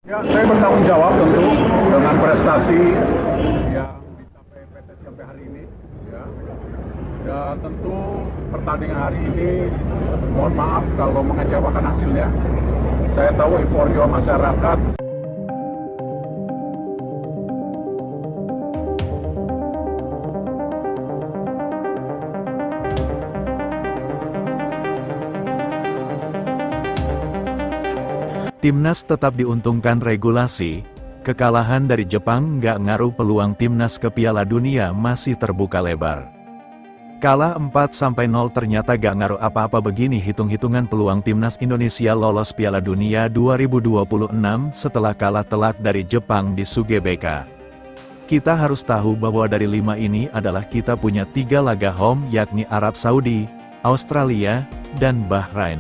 Ya, saya bertanggung jawab tentu dengan prestasi yang dicapai PT sampai hari ini. Ya. Dan tentu pertandingan hari ini, mohon maaf kalau mengecewakan hasilnya. Saya tahu euforia masyarakat. Timnas tetap diuntungkan regulasi, kekalahan dari Jepang nggak ngaruh peluang Timnas ke Piala Dunia masih terbuka lebar. Kalah 4-0 ternyata gak ngaruh apa-apa begini hitung-hitungan peluang Timnas Indonesia lolos Piala Dunia 2026 setelah kalah telak dari Jepang di Sugebeka. Kita harus tahu bahwa dari 5 ini adalah kita punya 3 laga home yakni Arab Saudi, Australia, dan Bahrain.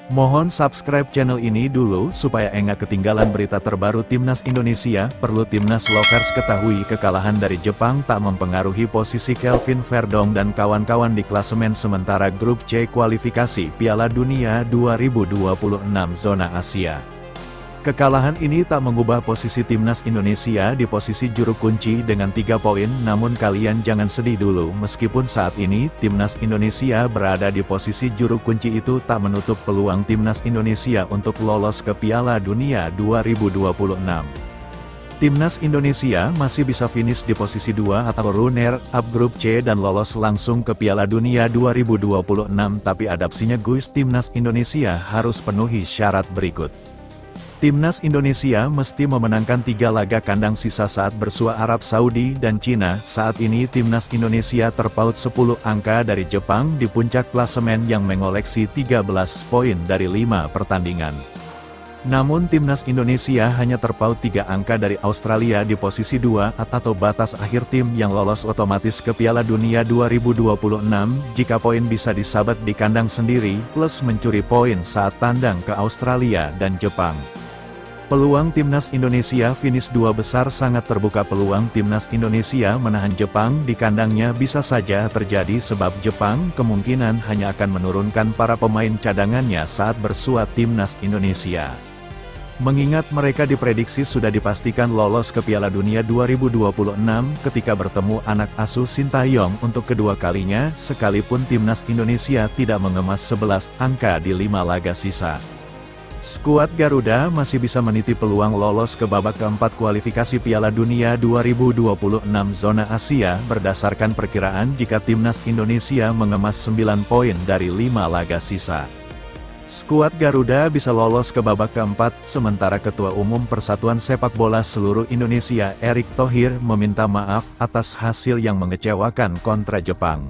Mohon subscribe channel ini dulu supaya enggak ketinggalan berita terbaru Timnas Indonesia. Perlu Timnas Lovers ketahui kekalahan dari Jepang tak mempengaruhi posisi Kelvin Verdong dan kawan-kawan di klasemen sementara grup C kualifikasi Piala Dunia 2026 zona Asia. Kekalahan ini tak mengubah posisi Timnas Indonesia di posisi juru kunci dengan 3 poin, namun kalian jangan sedih dulu meskipun saat ini Timnas Indonesia berada di posisi juru kunci itu tak menutup peluang Timnas Indonesia untuk lolos ke Piala Dunia 2026. Timnas Indonesia masih bisa finish di posisi 2 atau runner-up grup C dan lolos langsung ke Piala Dunia 2026 tapi adaptasinya guys Timnas Indonesia harus penuhi syarat berikut. Timnas Indonesia mesti memenangkan 3 laga kandang sisa saat bersua Arab Saudi dan Cina. Saat ini Timnas Indonesia terpaut 10 angka dari Jepang di puncak klasemen yang mengoleksi 13 poin dari 5 pertandingan. Namun Timnas Indonesia hanya terpaut 3 angka dari Australia di posisi 2 atau batas akhir tim yang lolos otomatis ke Piala Dunia 2026 jika poin bisa disabat di kandang sendiri plus mencuri poin saat tandang ke Australia dan Jepang. Peluang Timnas Indonesia finish 2 besar sangat terbuka. Peluang Timnas Indonesia menahan Jepang di kandangnya bisa saja terjadi sebab Jepang kemungkinan hanya akan menurunkan para pemain cadangannya saat bersua Timnas Indonesia. Mengingat mereka diprediksi sudah dipastikan lolos ke Piala Dunia 2026 ketika bertemu anak asuh Sintayong untuk kedua kalinya sekalipun Timnas Indonesia tidak mengemas 11 angka di 5 laga sisa. Skuad Garuda masih bisa meniti peluang lolos ke babak keempat kualifikasi Piala Dunia 2026 zona Asia berdasarkan perkiraan jika Timnas Indonesia mengemas 9 poin dari 5 laga sisa. Skuad Garuda bisa lolos ke babak keempat, sementara Ketua Umum Persatuan Sepak Bola Seluruh Indonesia Erick Thohir meminta maaf atas hasil yang mengecewakan kontra Jepang.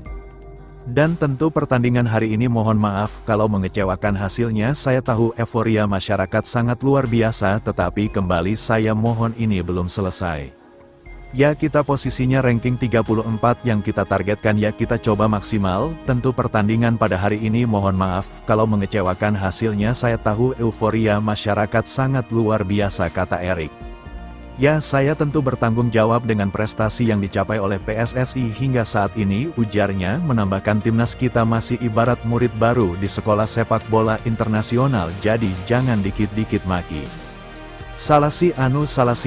Dan tentu pertandingan hari ini mohon maaf kalau mengecewakan hasilnya. Saya tahu euforia masyarakat sangat luar biasa tetapi kembali saya mohon ini belum selesai. Ya kita posisinya ranking 34 yang kita targetkan ya kita coba maksimal. Tentu pertandingan pada hari ini mohon maaf kalau mengecewakan hasilnya. Saya tahu euforia masyarakat sangat luar biasa kata Erick. Ya saya tentu bertanggung jawab dengan prestasi yang dicapai oleh PSSI hingga saat ini ujarnya menambahkan timnas kita masih ibarat murid baru di sekolah sepak bola internasional jadi jangan dikit-dikit maki. Salah si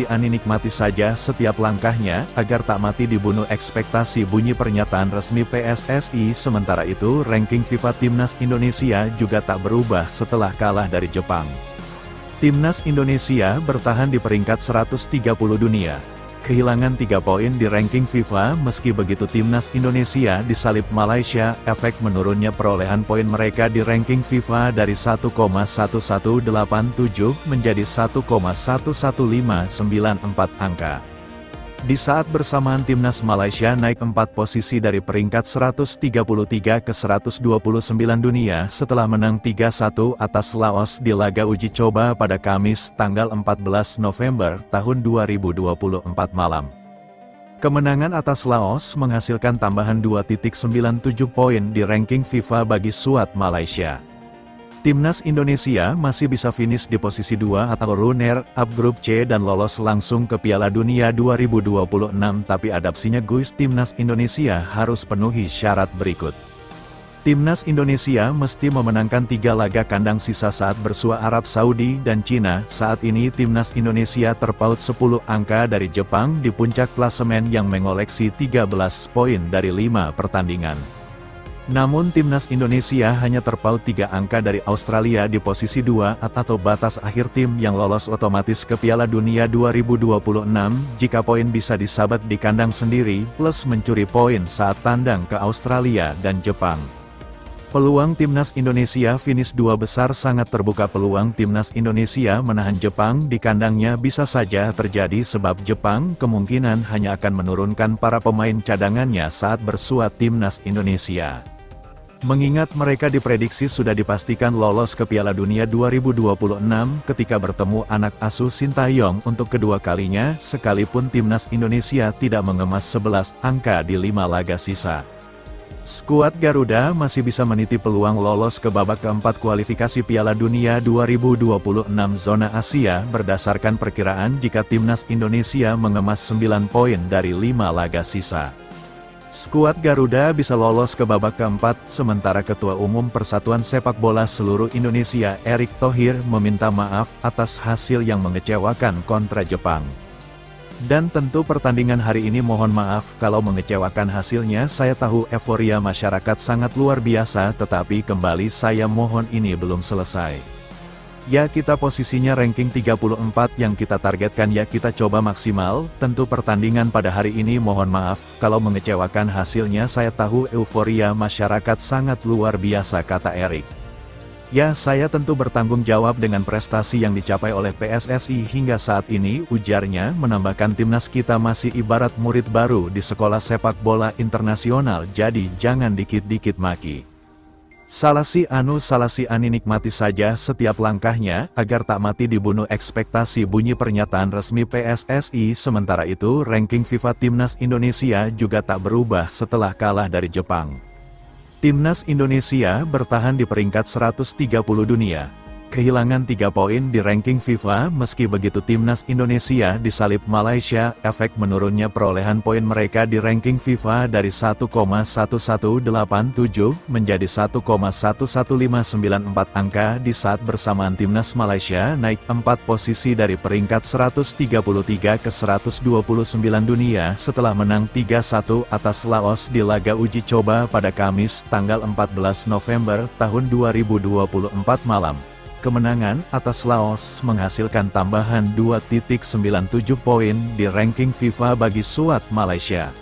ani nikmati saja setiap langkahnya agar tak mati dibunuh ekspektasi bunyi pernyataan resmi PSSI. Sementara itu ranking FIFA Timnas Indonesia juga tak berubah setelah kalah dari Jepang. Timnas Indonesia bertahan di peringkat 130 dunia. Kehilangan 3 poin di ranking FIFA meski begitu Timnas Indonesia disalip Malaysia, efek menurunnya perolehan poin mereka di ranking FIFA dari 1,1187 menjadi 1,11594 angka. Di saat bersamaan Timnas Malaysia naik 4 posisi dari peringkat 133 ke 129 dunia setelah menang 3-1 atas Laos di laga uji coba pada Kamis tanggal 14 November tahun 2024 malam. Kemenangan atas Laos menghasilkan tambahan 2,97 poin di ranking FIFA bagi skuad Malaysia. Timnas Indonesia masih bisa finish di posisi 2 atau runner-up grup C dan lolos langsung ke Piala Dunia 2026 tapi adaptasinya guys Timnas Indonesia harus penuhi syarat berikut. Timnas Indonesia mesti memenangkan 3 laga kandang sisa saat bersua Arab Saudi dan Cina. Saat ini Timnas Indonesia terpaut 10 angka dari Jepang di puncak klasemen yang mengoleksi 13 poin dari 5 pertandingan. Namun Timnas Indonesia hanya terpaut 3 angka dari Australia di posisi 2 atau batas akhir tim yang lolos otomatis ke Piala Dunia 2026 jika poin bisa disabat di kandang sendiri plus mencuri poin saat tandang ke Australia dan Jepang. Peluang Timnas Indonesia finish 2 besar sangat terbuka. Peluang Timnas Indonesia menahan Jepang di kandangnya bisa saja terjadi sebab Jepang kemungkinan hanya akan menurunkan para pemain cadangannya saat bersua Timnas Indonesia. Mengingat mereka diprediksi sudah dipastikan lolos ke Piala Dunia 2026 ketika bertemu anak asuh Sintayong untuk kedua kalinya, sekalipun Timnas Indonesia tidak mengemas 11 angka di 5 laga sisa. Skuad Garuda masih bisa meniti peluang lolos ke babak keempat kualifikasi Piala Dunia 2026 zona Asia berdasarkan perkiraan jika Timnas Indonesia mengemas 9 poin dari 5 laga sisa. Skuad Garuda bisa lolos ke babak keempat, sementara Ketua Umum Persatuan Sepak Bola Seluruh Indonesia Erick Thohir meminta maaf atas hasil yang mengecewakan kontra Jepang. Dan tentu pertandingan hari ini mohon maaf kalau mengecewakan hasilnya. Saya tahu euforia masyarakat sangat luar biasa, tetapi kembali saya mohon ini belum selesai. Ya, kita posisinya ranking 34 yang kita targetkan, ya kita coba maksimal. Tentu pertandingan pada hari ini mohon maaf kalau mengecewakan hasilnya. Saya tahu euforia masyarakat sangat luar biasa, kata Erick. Ya, saya tentu bertanggung jawab dengan prestasi yang dicapai oleh PSSI hingga saat ini, ujarnya, menambahkan timnas kita masih ibarat murid baru di sekolah sepak bola internasional, jadi jangan dikit-dikit maki. Salah si ani, nikmati saja setiap langkahnya, agar tak mati dibunuh ekspektasi, bunyi pernyataan resmi PSSI. Sementara itu, ranking FIFA Timnas Indonesia juga tak berubah setelah kalah dari Jepang. Timnas Indonesia bertahan di peringkat 130 dunia. Kehilangan 3 poin di ranking FIFA. Meski begitu Timnas Indonesia disalip Malaysia, efek menurunnya perolehan poin mereka di ranking FIFA dari 1,1187 menjadi 1,11594 angka di saat bersamaan Timnas Malaysia naik 4 posisi dari peringkat 133 ke 129 dunia setelah menang 3-1 atas Laos di laga uji coba pada Kamis tanggal 14 November tahun 2024 malam. Kemenangan atas Laos menghasilkan tambahan 2.97 poin di ranking FIFA bagi skuad Malaysia.